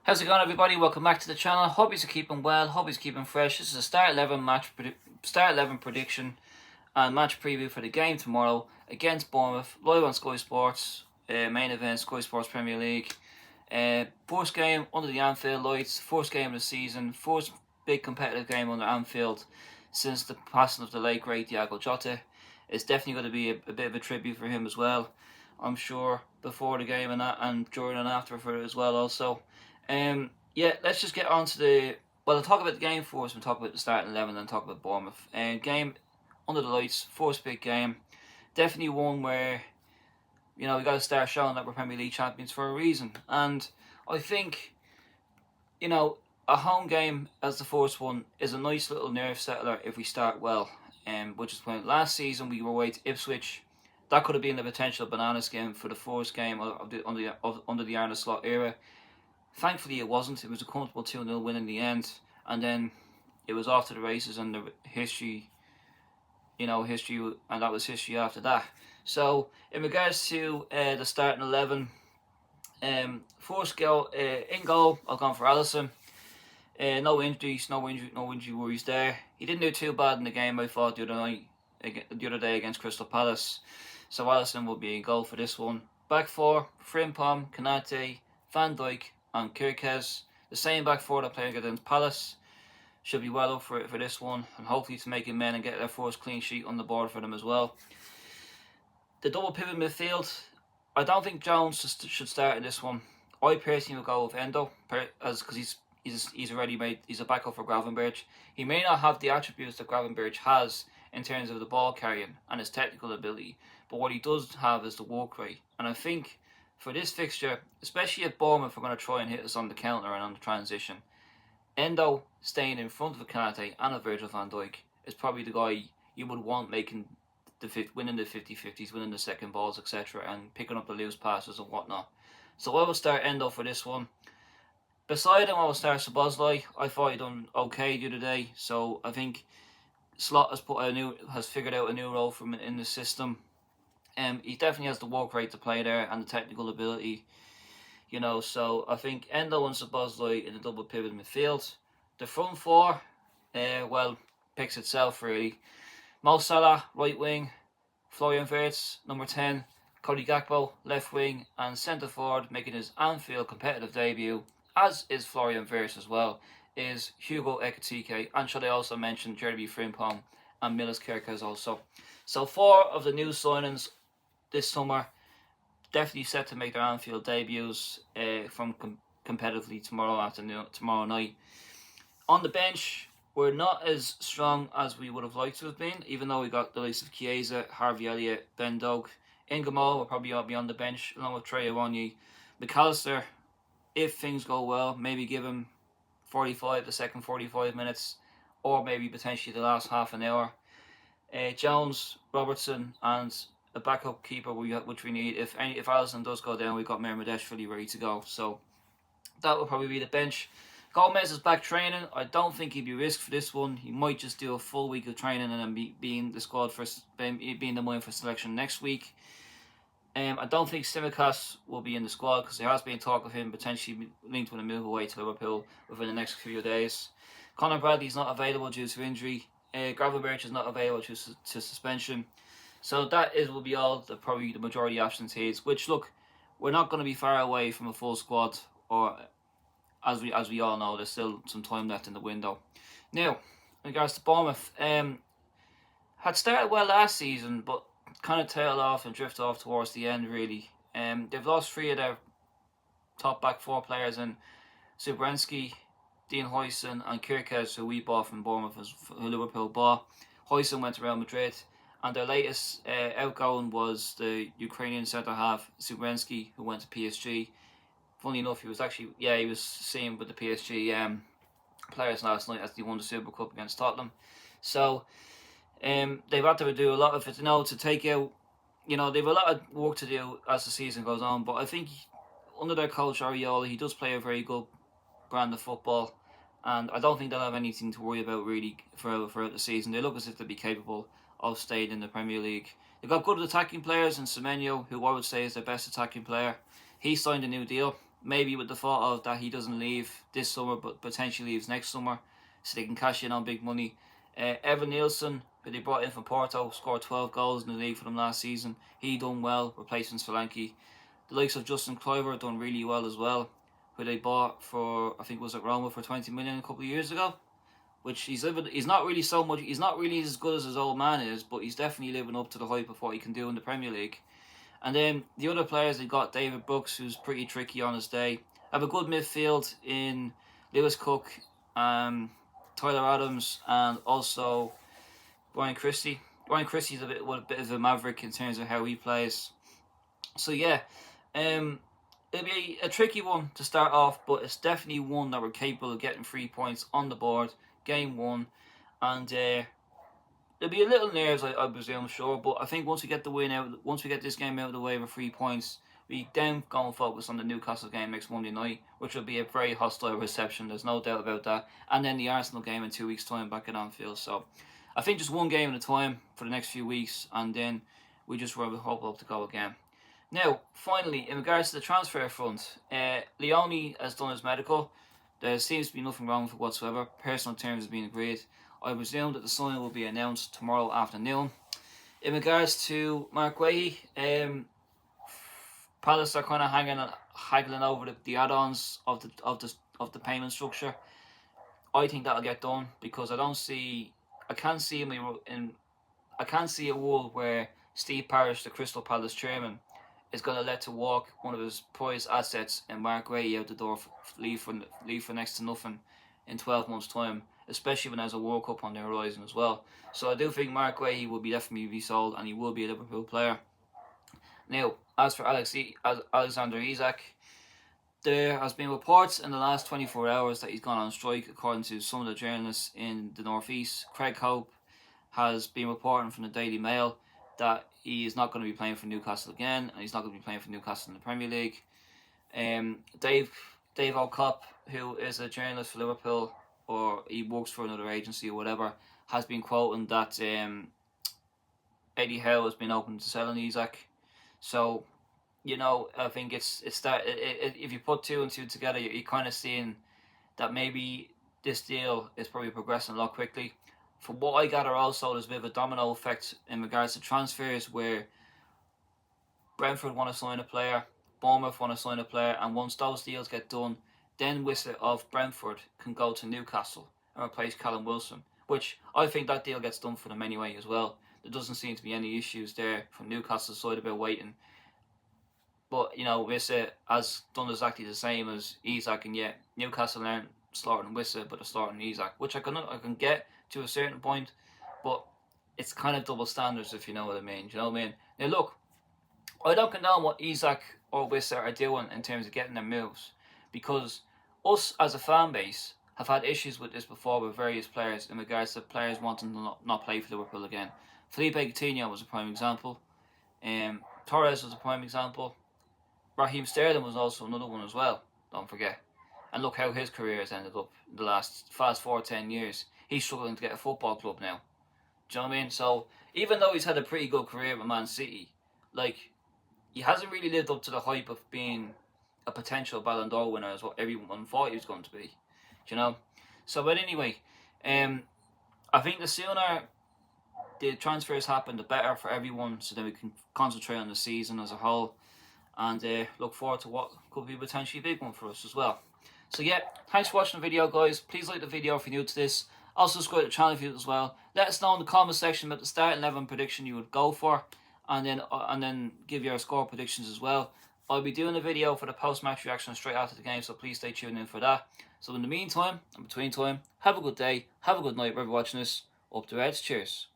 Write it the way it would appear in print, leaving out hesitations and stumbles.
How's it going, everybody? Welcome back to the channel. Hope you're keeping well. Hope you're keeping fresh. This is a start 11 prediction and match preview for the game tomorrow against Bournemouth, live on Sky Sports. Main event, Sky Sports Premier League. First game under the Anfield lights. First game of the season. First big competitive game under Anfield since the passing of the late great Diogo Jota. It's definitely going to be a bit of a tribute for him as well. I'm sure before the game and during and after for it as well also. Let's just get on to I'll talk about the game first and talk about the starting 11 and then talk about Bournemouth. Game under the lights, first big game. Definitely one where, we got to start showing that we're Premier League champions for a reason. And I think, a home game as the first one is a nice little nerve settler if we start well. Which is when last season we were away to Ipswich. That could have been the potential bananas game for the first game under the Arne Slot era. Thankfully it wasn't. It was a comfortable 2-0 win in the end, and then it was off to the races and the history, and that was history after that. So in regards to the starting 11, first goal, in goal, I've gone for Alisson. No injuries, no injury worries there. He didn't do too bad in the game, I thought, the other day against Crystal Palace. So Alisson will be in goal for this one. Back four, Frimpong, Konate, Van Dijk and Kirkez. The same back four that played against Palace. Should be well up for this one, and hopefully to make it men and get their first clean sheet on the board for them as well. The double pivot midfield, I don't think Jones should start in this one. I personally will go with Endo, because he's already made. He's a backup for Gravenberch. He may not have the attributes that Gravenberch has in terms of the ball carrying and his technical ability, but what he does have is the work rate. And I think for this fixture, especially at Bournemouth, we're going to try and hit us on the counter and on the transition. Endo staying in front of a Konate and a Virgil van Dijk is probably the guy you would want winning the 50-50s, winning the second balls, etc., and picking up the loose passes and whatnot. So I will start Endo for this one. Beside him, I will start Szoboszlai. I thought he done okay the other day, so I think Slot has figured out a new role for him in the system. He definitely has the work rate to play there and the technical ability, so I think Endo and Szoboszlai in the double pivot midfield. The front four, picks itself really. Mo Salah, right wing, Florian Wirtz, number 10, Cody Gakpo, left wing, and centre forward, making his Anfield competitive debut, as is Florian Wirtz as well, is Hugo Ekitike, and should I also mention Jeremy Frimpong and Milos Kerkez also. So 4 of the new signings this summer definitely set to make their Anfield debuts from competitively tomorrow night. On the bench, we're not as strong as we would have liked to have been, even though we got the likes of Chiesa, Harvey Elliott, Ben Doak. Ingamo will probably all be on the bench along with Trey Awoniyi. McAllister, if things go well, maybe give him the second 45 minutes, or maybe potentially the last half an hour. Jones, Robertson, and a backup keeper which we need. If Alisson does go down, we've got Mermadesh fully ready to go. So that will probably be the bench. Gomez is back training. I don't think he'd be risked for this one. He might just do a full week of training and then be in the squad being the mind for selection next week. I don't think Tsimikas will be in the squad because there has been talk of him potentially linked with a move away to Liverpool within the next few days. Conor Bradley's not available due to injury. Gravenberch is not available due to suspension. So will be probably the majority absentees. Which, look, we're not going to be far away from a full squad, or as we all know, there's still some time left in the window. Now, in regards to Bournemouth, had started well last season, but kind of tailed off and drifted off towards the end, really. They've lost 3 of their top back 4 players in Zubrensky, Dean Huijsen and Kirkez, who we bought from Bournemouth, who Liverpool bought. Huijsen went to Real Madrid, and their latest outgoing was the Ukrainian centre-half Zubrensky, who went to PSG. Funny enough, he was seen with the PSG players last night as they won the Super Cup against Tottenham. So they've had to do a lot of it, to take out, they have a lot of work to do as the season goes on, but I think under their coach Ariola, he does play a very good brand of football, and I don't think they'll have anything to worry about really throughout the season. They look as if they'll be capable of staying in the Premier League. They've got good attacking players in Semenyo, who I would say is their best attacking player. He signed a new deal maybe with the thought of that he doesn't leave this summer, but potentially leaves next summer, so they can cash in on big money. Evan Nielsen, who they brought in from Porto, scored 12 goals in the league for them last season. He done well, replacing Solanke. The likes of Justin Kluivert done really well as well, who they bought for, I think was it Roma for 20 million a couple of years ago. Which he's not really so much. He's not really as good as his old man is, but he's definitely living up to the hype of what he can do in the Premier League. And then the other players, they got David Brooks, who's pretty tricky on his day. Have a good midfield in Lewis Cook, Tyler Adams, and also Ryan Christie. Ryan Christie's a bit of a maverick in terms of how he plays. So yeah, it'll be a tricky one to start off, but it's definitely one that we're capable of getting 3 points on the board. Game 1, and there'll be a little nerves, I presume, sure, but I think once we get the win out, once we get this game out of the way with 3 points, we then go and focus on the Newcastle game next Monday night, which will be a very hostile reception, there's no doubt about that, and then the Arsenal game in 2 weeks' time back at Anfield. So I think just one game at a time for the next few weeks, and then we just really hope to go again. Now, finally, in regards to the transfer front, Leone has done his medical. There seems to be nothing wrong with it whatsoever. Personal terms have been agreed. I presume that the signing will be announced tomorrow afternoon. In regards to Mark Guehi, Palace are kind of haggling over the add-ons of the payment structure. I think that'll get done because I can't see a world where Steve Parish, the Crystal Palace chairman, is going to let to walk one of his prized assets and Mark Guehi out the door, leave for next to nothing in 12 months' time, especially when there's a World Cup on the horizon as well. So I do think Mark Guehi will definitely be sold, and he will be a Liverpool player. Now, as for Alexander Isak, there has been reports in the last 24 hours that he's gone on strike, according to some of the journalists in the Northeast. Craig Hope has been reporting from the Daily Mail that he is not going to be playing for Newcastle again, and he's not going to be playing for Newcastle in the Premier League. Dave O'Cop, who is a journalist for Liverpool, or he works for another agency or whatever, has been quoting that Eddie Howe has been open to selling Isak. So, I think if you put 2 and 2 together, you're kind of seeing that maybe this deal is probably progressing a lot quickly. From what I gather also, there's a bit of a domino effect in regards to transfers where Brentford want to sign a player, Bournemouth want to sign a player, and once those deals get done, then Whistler of Brentford can go to Newcastle and replace Callum Wilson, which I think that deal gets done for them anyway as well. There doesn't seem to be any issues there from Newcastle's side about waiting. But, Whistler has done exactly the same as Isak, and yet Newcastle aren't slaughtering Whistler, but they're slaughtering Isak, which I can get to a certain point, but it's kind of double standards, if you know what I mean. Do you know what I mean? Now look, I don't condone what Isak or Whistler are doing in terms of getting their moves, because us as a fan base have had issues with this before with various players in regards to players wanting to not play for Liverpool again. Felipe Coutinho was a prime example. Torres was a prime example. Raheem Sterling was also another one as well, don't forget. And look how fast forward 10 years. He's struggling to get a football club now. Do you know what I mean? So, even though he's had a pretty good career with Man City, he hasn't really lived up to the hype of being a potential Ballon d'Or winner as what everyone thought he was going to be. Do you know? So, but anyway, I think the sooner the transfers happen, the better for everyone, so that we can concentrate on the season as a whole, and look forward to what could be a potentially big one for us as well. So yeah, thanks for watching the video, guys. Please like the video if you're new to this. Also subscribe to the channel if you're new as well. Let us know in the comment section about the start 11 prediction you would go for, and then give your score predictions as well. I'll be doing a video for the post-match reaction straight after the game, so please stay tuned in for that. So in the meantime, and between time, have a good day, have a good night wherever you're watching this. Up the Reds, cheers.